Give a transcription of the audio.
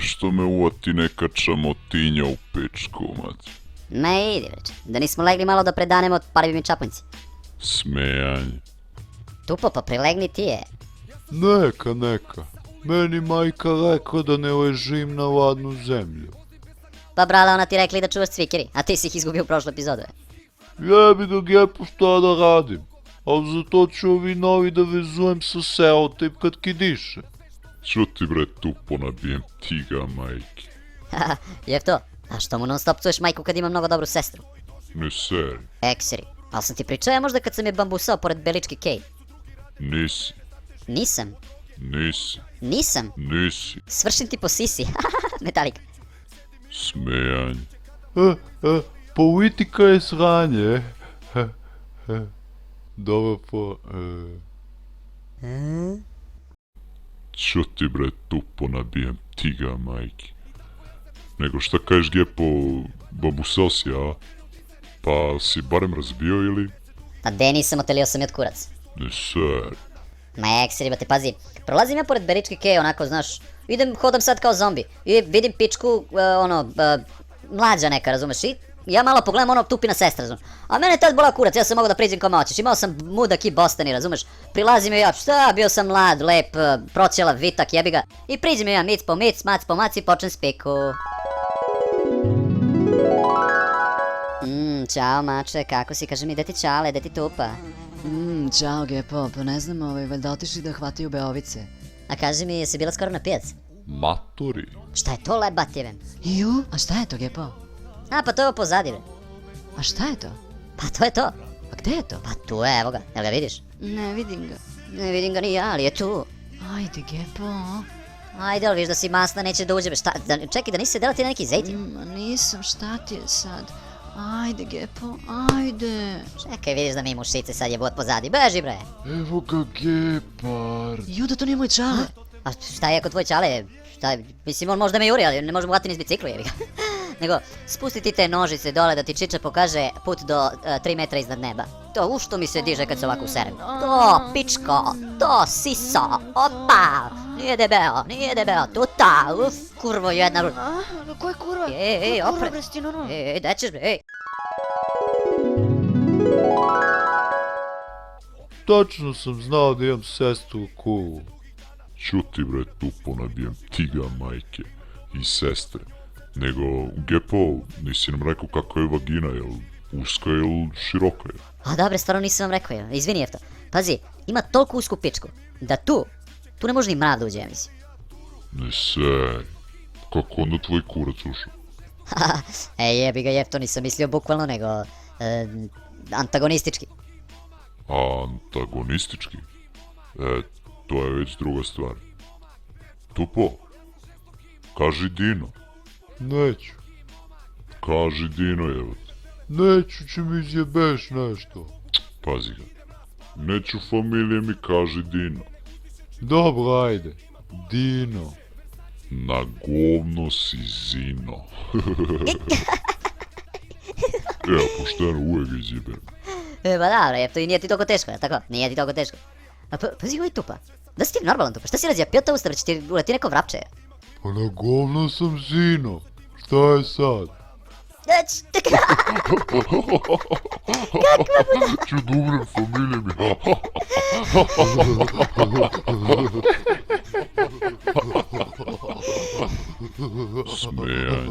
što me uvati neka čamotinja u pičku, mać. Ne idi već, da nismo legli malo da predanemo, pali bi mi čapunci. Smejanje. Tupo, pa prilegni ti je. Neka. Meni majka rekla da ne ležim na ladnu zemlju. Pa brale, ona ti rekli da čuvaš cvikeri, a ti si ih izgubio u prošloj epizodi. Jebi ga Gepo, šta da radim? Ali zato ću ovi novi da vezujem sa selotip kad kidiše. Čuti bre tupo, nabijem ti ga, majke. Haha, jef to. A što mu non stop cuješ majku kad ima mnogo dobru sestru? Ne seri. Ekseri. Ali sam ti pričao ja možda kad sam je bambusao pored Beličke Kej? Nisi. Nisam. Nisi. Svršim ti po sisi. Metalika. Smejanje. Politika je sranje. Dobro po... Čuti bre tupo, nabijem ti ga, majke. Nego šta kažeš Gepo, babusao si, a? Pa si barem razbio ili? Pa de nisam, otelio sam i od kurac. Ne seri. Ma ekseri, te pazi. Prolazim ja pored Beličke Kej, onako, znaš, hodam sad kao zombi. I vidim pičku, mlađa neka, razumeš, i ja malo pogledam, ono, tupina sestra, razumeš. A mene tad bola kurac, ja sam mogao da priđem kome hoćeš, imao sam mudak i bostani, razumeš. Prilazim joj ja, šta, bio sam mlad, lep, proćela, vitak, jebi ga. I priđem joj ja, mic po mic, mac po mac i počnem spiku. Ćao mače, kako si, kaže mi, gde ti Ćale, gde ti Tupa? Ćao Gepo, pa ne znam, valjda otišli da hvataju beovice. A kaži mi, jesi bila skoro na pijac? Matori. Šta je to lebatjevem? Ju, a šta je to Gepo? A, pa to je ovo pozadi, bre. A šta je to? Pa to je to. A gde je to? Pa tu je, evo ga, jel ga vidiš? Ne vidim ga. Ne vidim ga ni ja, ali je tu. Ajde Gepo. Ajde, ali viš da si masna, neće da uđe, šta, čekaj, da nisi se dela ti na neki zejtin? Nisam, šta ti je sad? Ajde Gepo, ajde. Čekaj, vidiš da mi mušice sad je vod pozadi, beži bre. Evo ga Gepard. Ju, da to nije moj Ćale. A šta je ako tvoj Ćale, šta je, mislim on možda me juri, ali ne možemo vati ni s biciklu, jebi ga. Nego, spusti ti te nožice dole da ti čiča pokaže put do 3 metra iznad neba. To što mi se diže kad se ovako userem. To, pičko, to, siso, opa, nije debeo, tuta, uf, kurvo jedna. Ko je kurva? Ej, opre. Kurva bre, stino. Ej, da ćeš bre, ej. Tačno sam znao da imam sestru kuru. Čuti bre tupo, nabijem ti ga, majke. I sestre. Nego, Gepo, nisi nam rekao kako je vagina, jel uska ili široka je? A dobre, stvarno nisam vam rekao, izvini Jefto. Pazi, ima toliko usku pičku, da tu ne može ni mrav da uđe, ja mislim. Ne seri. Kako onda tvoj kurac ušao? Ej, jebi ga Jefto, nisam mislio bukvalno, nego antagonistički. Antagonistički? To je već druga stvar. Tupo, kaži Dino. Neću. Kaži Dino, evo te. Neću, će mi izjebeš nešto. Pazi ga. Neću familije mi, kaži Dino. Dobro, ajde. Dino. Na govno si Zino. Evo, pošteno, uvek izjebem. Pa dobro, Jefto, i nije ti toliko teško, tako? Nije ti toliko teško. A pazi ovaj Tupa, da si ti normalan Tupa, šta si razjapio to usta, već ti uleti neko vrapče? Pa na govno sam Zino. Šta je sad? Ću da umrem, familije mi. Smejanje.